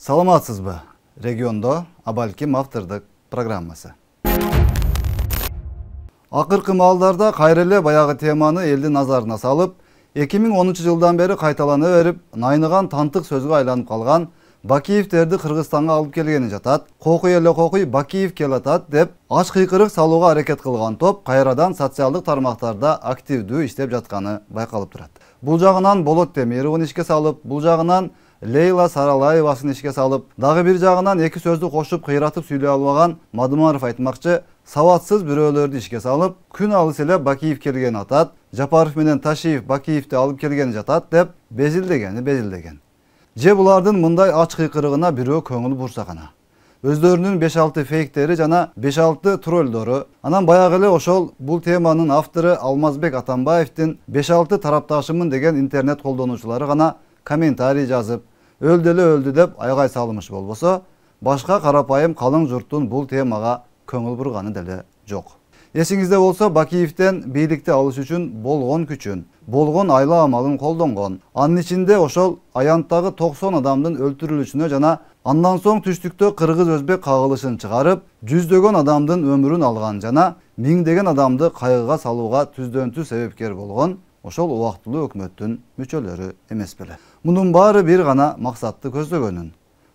Саламатсызбы? Региондо Абалким автордук программасы. Акыркы маалдарда кайра баягы теманы элдин назарына салып, 2010-жылдан бери кайталана берип, найныган тантык сөзгө айланып калган Бакиевтерди Кыргызстанга алып келгени жатат. Кокуй эле кокуй Бакиев келатат деп аш кыйкырык салууга аракет кылган топ кайрадан социалдык тармактарда активдүү иштеп жатканы байкалып турат. Бул жагынан Болот Темировун ишке салып, бул жагынан Лейла Саралаевасын ишке салып, дагы бир жагынан эки сөздү кошуп кыйратып сүйлөй албаган Мадымаров айтмакчы, саватсыз бирөөлөрдү ишке салып, күн алыс эле Бакиев келген атат, Жапаров менен Ташиев Бакиевди алып келген жатат деп безилдеген. Же булардын мындай ач кыйкырыгына бирөө көңүл бурса гана. Өздөрүнүн 5-6 фейктери жана 5-6 троллдору, анан баягы эле ошол бул теманын автору Алмазбек Атамбаевдин 5-6 тарапташымын деген интернет колдонуучулары гана комментарий жазып, өлдү деп айгай салымыш болбосо, башка карапайым калың журттун бул темага көңүл бурганы деле жок. Эсиңизде болсо, Бакиевден бийликти алыш үчүн болгон күчүн, болгон айла амалын колдонгон. Анын ичинде ошол аянттагы 90 адамдын өлтүрүлүшүнө жана андан соң түштүктө кыргыз-өзбек кагылышын чыгарып, жүздөгөн адамдын өмүрүн алган жана миңдеген адамды кайгыга салууга түздөн-түз себепкер болгон ошол убактылуу өкмөттүн мүчөлөрү эмес беле. Мунун баары бир гана максатты көздөгөнүн.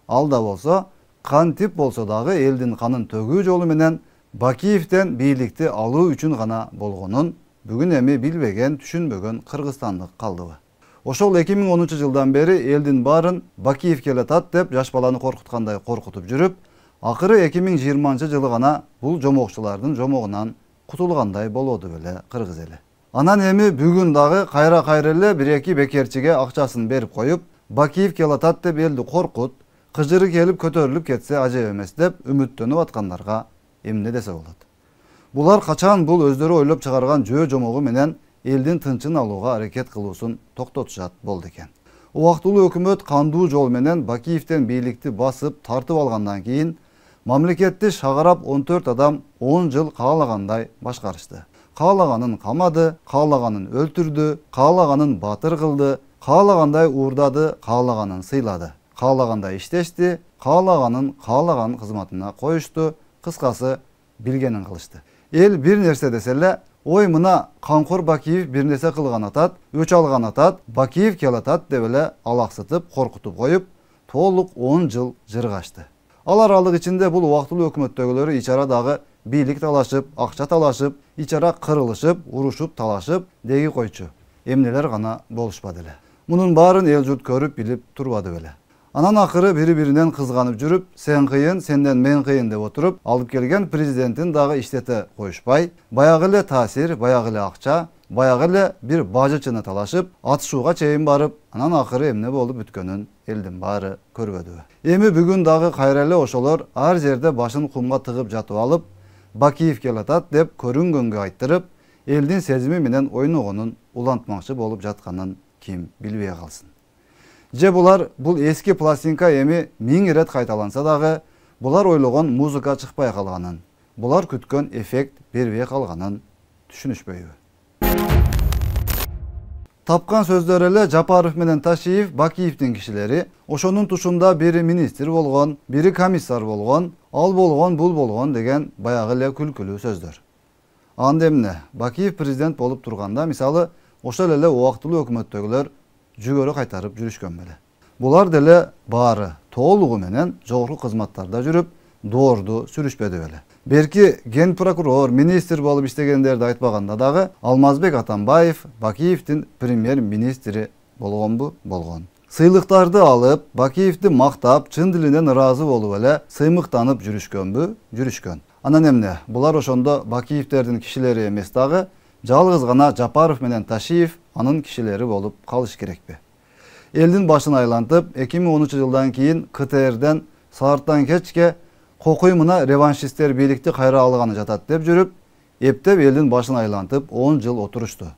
Ал да болсо, кантип болсо дагы элдин канын төгүү жолу менен Бакиевден бийликти алуу үчүн гана болгонун бүгүн эми билбеген, түшүнбөгөн кыргызстандык калдыбы. Ошол 2010-жылдан бери элдин баарын Бакиев келатат деп жаш баланы коркуткандай коркутуп жүрүп, акыры 2020-жылы гана бул жомокчулардын жомогунан кутулгандай болоду беле кыргыз эли. Анан эми бүгүн дагы кайра эле бир-эки бекерчиге акчасын берип коюп, Бакиев келатат деп элди коркут, кыжыры келип көтөрүлүп кетсе ажеп эмес деп үмүттөнүп аткандарга эмне десе болот. Булар качан бул өздөрү ойлоп чыгарган жөө жомогу менен элдин тынчын алууга аракет кылуусун токтотушат болду экен. Убактылуу өкмөт кандуу жол менен Бакиевден бийликти басып тартып алгандан кийин мамлекетти шагарап 14 адам 10 жыл каалагандай башкарышты. Каалаганын камады, каалаганын өлтүрдү, каалаганын батыр кылды, каалагандай уурдады, каалаганын сыйлады, каалагандай иштешти, каалаган кызматына коюшту, кыскасы билгенин кылышты. Эл бир нерсе десе эле, ой мына Канкор Бакиев бир нерсе кылган атат, өч алган атат, Бакиев келатат деп эле алаксытып, коркутуп коюп, толук 10 жыл жыргашты. Ал аралык ичинде бул убактылуу өкмөттөгүлөрү ичара дагы бийлик талашып, акча талашып, ичара кырылышып, урушуп, талашып, деги койчу. Эмнелер гана болушпады эле. Мунун баарын эл журт көрүп, билип турбады беле. Анан акыры бири-биринен кызганып жүрүп, сен кыйын, сенден мен кыйын деп отуруп, алып келген президенттин дагы иштете коюшпай, баягы эле таасир, баягы эле акча, баягы эле бир бажычыны талашып, атышууга чейин барып, анан акыры эмне болуп бүткөнүн элдин баары көрбөдүбү. Эми бүгүн дагы кайра эле ошолор ар жерде башын кумга тыгып жатып алып, Бакиев келатат деп көрүнгөнгө айттырып, элдин сезими менен ойногонун улантмакчы болуп жатканын ким билбей калсын. Же булар бул эски пластинка эми 1000 рет кайталанса дагы, булар ойлогон музыка чыкпай калганын, булар күткөн эффект бербей калганын түшүнүшпөйбү. Тапкан сөздөр эле Жапаров менен Ташиев Бакиевдин кишилери, ошонун тушунда бири министр болгон, бири комиссар болгон, ал болгон, бул болгон деген баягы эле күлкүлүү сөздөр. Анда эмне? Бакиев президент болуп турганда, мисалы, ошол эле убактылуу өкмөттөгүлөр жүгөрү кайтарып жүрүшкөн беле. Булар деле баары толугу менен жогорку кызматтарда жүрүп, доорду сүрүшпөдү беле. Берки ген прокурор, министр болуп иштегендерди айтпаганда дагы Алмазбек Атамбаев Бакиевдин премьер-министри болгонбу? Болгон. Сыйлыктарды алып, Бакиевди мактап, чын дилинен ыраазы болуп эле сыймыктанып жүрүшкөнбү? Жүрүшкөн. Анан эмне? Булар ошондо Бакиевдердин кишилери эмес дагы, жалгыз гана Жапаров менен Ташиев анын кишилери болуп калыш керекпи? Элдин башын айлантып, 2013-жылдан кийин КТРден саарттан кечке кокуй мына реваншисттер бийликти кайра алганы жатат деп жүрүп, эптеп элдин башын айлантып 10 жыл отурушту.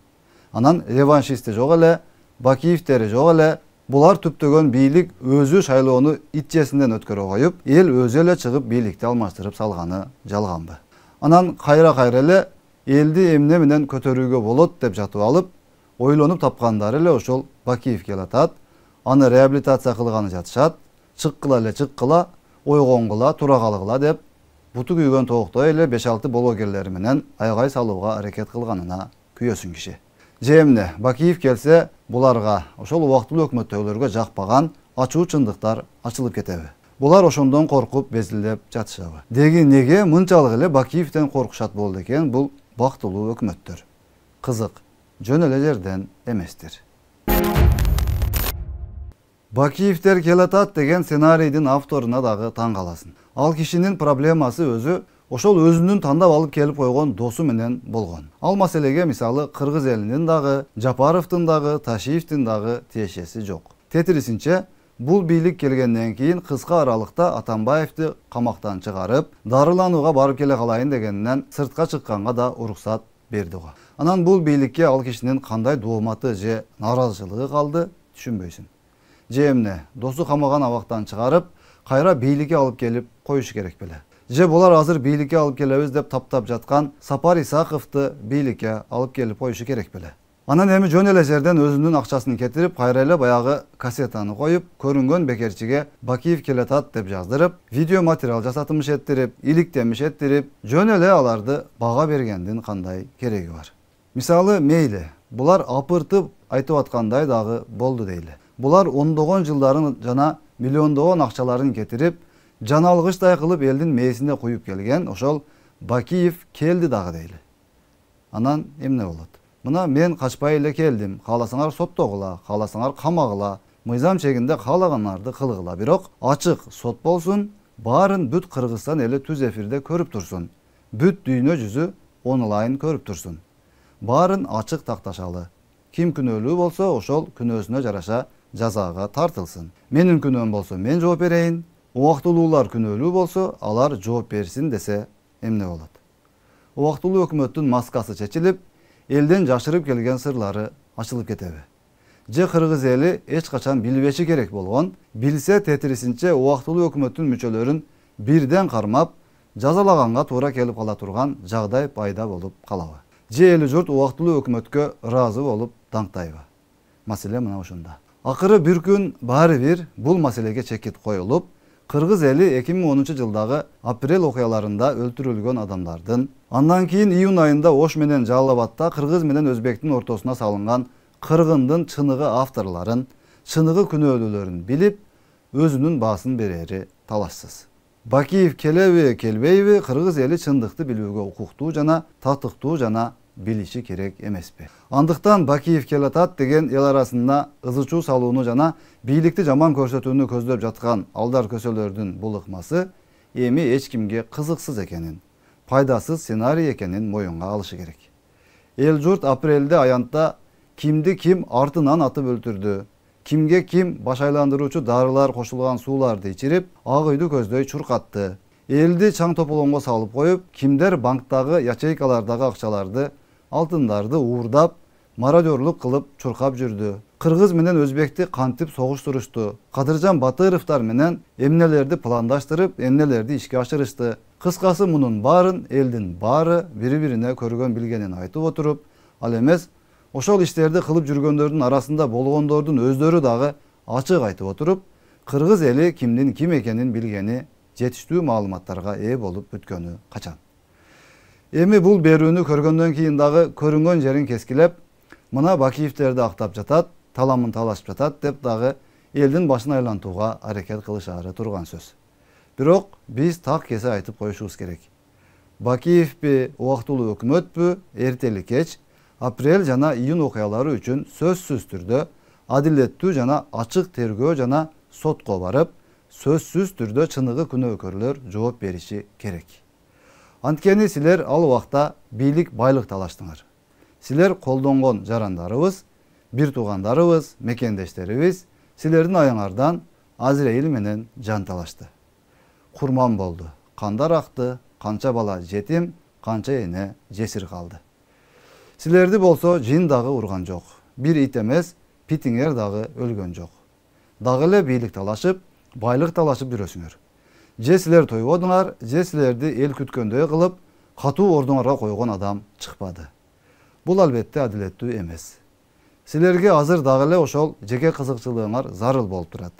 Анан реваншисти жок эле, Бакиевтери жок эле, булар түптөгөн бийлик өзү шайлоону итчесинден өткөрө коюп, эл өзү эле чыгып бийликти алмаштырып салганы жалганбы? Анан кайра эле элди эмне менен көтөрүүгө болот деп жатып алып, ойлонуп тапкандары эле ошол Бакиев келатат, аны реабилитация кылганы жатышат, Çıkkıla ele çıkkıla, oygoңgula, tura kalgıla dep, butu kүйгөн тооктой эле 5-6 блогерлери менен айгай салууга аракет кылганына күйөсүн киши. Же эмне Бакиев келсе, буларга, ошол убактылуу өкмөттөгүлөргө жакпаган ачуу чындыктар ачылып кетеби? Булар ошондон коркуп безилдеп жатышабы? Деги неге мынчалык эле Бакиевден коркушат болду экен бул бактылуу өкмөттөр? Кызык, жөн эле жерден эместир. Бакиевдер келатат деген сценарийдин авторуна дагы таң каласың. Ал кишинин проблемасы өзү ошол өзүнүн тандап алып келип койгон досу менен болгон. Ал маселеге мисалы Кыргыз элинин дагы, Жапаровдун дагы, Ташиевдин дагы тиешеси жок. Тетирисинче, бул бийлик келгенден кийин кыска аралыкта Атамбаевди камактан чыгарып, дарыланууга барып келе калайын дегенинен сыртка чыкканга да уруксат берди го. Анан бул бийликке ал кишинин кандай дооматы же нааразычылыгы калды, түшүнбөйсүң. Же эмне, досу камаган абактан чыгарып, кайра бийликке алып келип коюш керек беле? Же булар азыр бийликке алып келебиз деп таптап жаткан Сапар Исаковду бийликке алып келип коюшу керек беле? Анан эми жөн эле жерден өзүнүн акчасын кетирип, кайра эле баягы кассетаны коюп, көрүнгөн бекерчиге Бакиев келатат деп жаздырып, видео материал жасатымыш эттирип, иликтемиш эттирип, жөн эле аларды бага бергендин кандай кереги бар? Мисалы, мейли, булар апыртып айтып аткандай дагы болду дейли. Булар ондогон жылдарын жана миллиондогон акчаларын кетирип, жаналгычтай кылып элдин мээсине куюп келген ошол Бакиев келди дагы дейли. Анан эмне болот? Мына мен качпай эле келдим, кааласаңар соттогула, кааласаңар камагыла, мыйзам чегинде каалаганарды кылгыла, бирок ачык сот болсун, баарын бүт Кыргызстан эли түз эфирде көрүп турсун. Бүт дүйнө жүзү онлайн көрүп турсун. Баарын ачык такташалы. Ким күнөөлүү болсо, ошол күнөөсүнө жараша жазага тартылсын. Менин күнөөм болсо мен жооп берейин, убактылуулар күнөөлүү болсо, алар жооп берсин десе эмне болот? Убактылуу өкмөттүн маскасы чечилип, элден жашырып келген сырлары ачылып кетеби? Же Кыргыз эли эч качан билбеши керек болгон, билсе тетирисинче убактылуу өкмөттүн мүчөлөрүн бирден кармап, жазалаганга туура келип кала турган жагдай пайда болуп калабы? Же эли журт убактылуу өкмөткө ыраазы болуп даңктайбы? Маселе мына ушунда. Акыры бир күн баары бир бул маселеге чекит коюлуп, Кыргыз эли 2010 жылдагы апрель окуяларында өлтүрүлгөн адамдардын, андан кийин июнь айында Ош менен Жалал Абадта Кыргыз менен Өзбектин ортосуна салынган кыргындын чыныгы авторлорун, чыныгы күнөөлүүлөрүн билип, өзүнүн баасын берери талашсыз. Бакиев келеби, келбейби, Кыргыз эли чындыкты билүүгө укуктуу жана татыктуу жана билиши керек эмеспи? Андыктан Бакиев келатат деген эл арасында ызычуу салууну жана бийликти жаман көрсөтүүнү көздөп жаткан алдар көсөлөрдүн бул ыкмасы эми эч кимге кызыксыз экенин, пайдасыз сценарий экенин моюнга алышы керек. Эл журт апрелде аянтта кимди ким артынан атып өлтүрдү, кимге ким баш айландыруучу дарылар кошулган сууларды ичирип, ак үйдү көздөй чуркатты, элди чаң тополоңго салып коюп, кимдер банктагы ячейкалардагы акчаларды, алтындарды уурдап, мародерлук кылып чуркап жүрдү. Кыргыз менен Өзбекти кантип согуштурушту, Кадыржан Батыровдор менен эмнелерди пландаштырып, эмнелерди ишке ашырышты. Кыскасы мунун баарын элдин баары бири-бирине көргөн билгенин айтып отуруп, ал эмес ошол иштерди кылып жүргөндөрдүн арасында болгондордун өздөрү дагы ачык айтып отуруп, Кыргыз эли кимдин ким экенин билгени, жетиштүү маалыматтарга ээ болуп бүткөнү качан? Эми бул берүүнү көргөндөн кийин дагы көрүнгөн жерин кескилеп, мына Бакиевдерди актап жатат, таламын талашып жатат деп дагы элдин башын айлантууга аракет кылышаары турган сөз. Бирок биз так кесе айтып коюшубуз керек. Бакиевби, убактылуу өкмөтпү, эртели кеч апрель жана июнь окуялары үчүн сөзсүз түрдө адилеттүү жана ачык тергөө жана сотко барып, сөзсүз түрдө чыныгы күнөөкөрлөр жооп бериши керек. Анткени силер ал убакта бийлик байлык талаштыңар. Силер колдонгон жарандарыбыз, бир туугандарыбыз, мекендештерибиз силердин аяңардан Азраил менен жан талашты. Курман болду, кандар акты, канча бала жетим, канча эне жесир калды. Силерди болсо жин дагы урган жок. Бир ит эмес, питиңер дагы өлгөн жок. Дагы эле бийлик талашып, байлык талашып жүрөсүңөр. Же силер тойбодуңар, же силерди эл күткөндөй кылып, катуу ордуңарга койгон адам чыкпады. Бул албетте адилеттүү эмес. Силерге азыр дагы эле ошол жеке кызыкчылыгыңар зарыл болуп турат.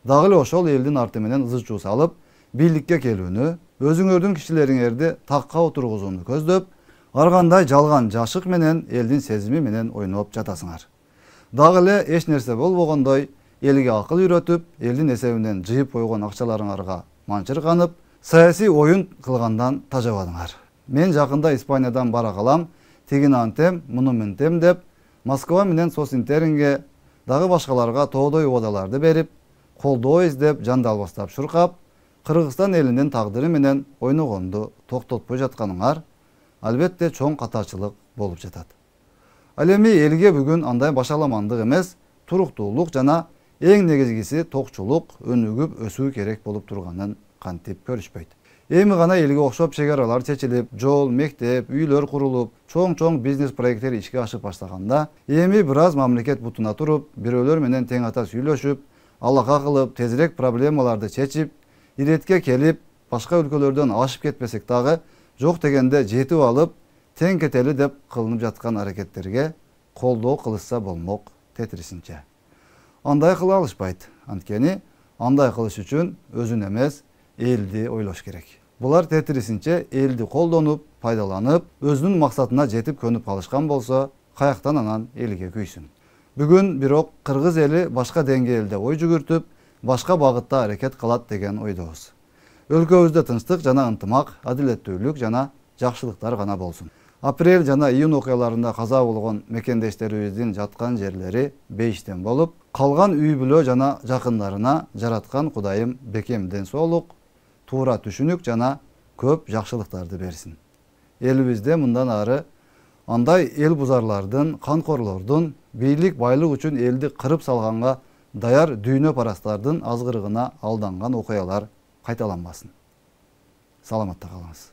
Dagы эле ошол элдин арты менен ызы чуу салып, бийликке келүүнү, өзүңөрдүн кишилериңерди такка отургузууну көздөп, ар кандай жалган жашык менен элдин сезими менен ойноп жатасыңар. Дагы эле эч нерсе болбогондой элге акыл үйрөтүп, элдин эсебинен жыйып койгон акчаларыңарга манчырганып, саясий оюн кылгандан тажабадыңар. Мен жакында Испаниядан бара калам, тигин антем, муну мынтем деп, Москва менен Сосинтеринге дагы башкаларга тоодой убадаларды берип, колдоо издеп, жандалбастап шуркап, Кыргызстан элинин тагдыры менен ойногонду токтотпой жатканыңар албетте чоң катачылык болуп жатат. Ал эми элге бүгүн андай башаламандык эмес, туруктуулук жана эң негизгиси токчулук, өнүгүп өсүү керек болуп турганын кантип көрүшпөйт. Эми гана элге окшоп чегаралар чечилип, жол, мектеп, үйлөр курулуп, чоң бизнес проекттер ишке ашып баштаганда, эми бир аз мамлекет бутуна туруп, бирөөлөр менен тең ата сүйлөшүп, алака кылып, тезирээк проблемаларды чечип, иретке келип, башка өлкөлөрдөн ашып кетпесек дагы, жок дегенде жетип алып, тең кетели деп кылынып жаткан аракеттерге колдоо кылышса болмок тетирисинче. Андай кыла алышпайт. Анткени андай кылыш үчүн өзүн эмес, элди ойлош керек. Булар тетирисинче элди колдонуп, пайдаланып, өзүнүн максатына жетип көнүп калышкан болсо, каяктан анан элге күйсүн. Бүгүн бирок кыргыз эли башка деңгээлде ой жүгүртүп, башка багытта аракет кылат деген ойдобуз. Өлкөбүздө тынчтык жана ынтымак, адилеттүүлүк жана жакшылыктар гана болсун. Апрель жана июнь окуяларында каза болгон мекендештерибиздин жаткан жерлери бейиштен болуп, калган үй бүлө жана жакындарына жараткан Кудайым бекем ден соолук, туура түшүнүк жана көп жакшылыктарды берсин. Элибизде мындан ары андай эл бузарлардын, канкорлордун бийлик байлык үчүн элди кырып салганга даяр дүйнө парастардын азгырыгына алданган окуялар кайталанбасын. Саламатта калыңыз.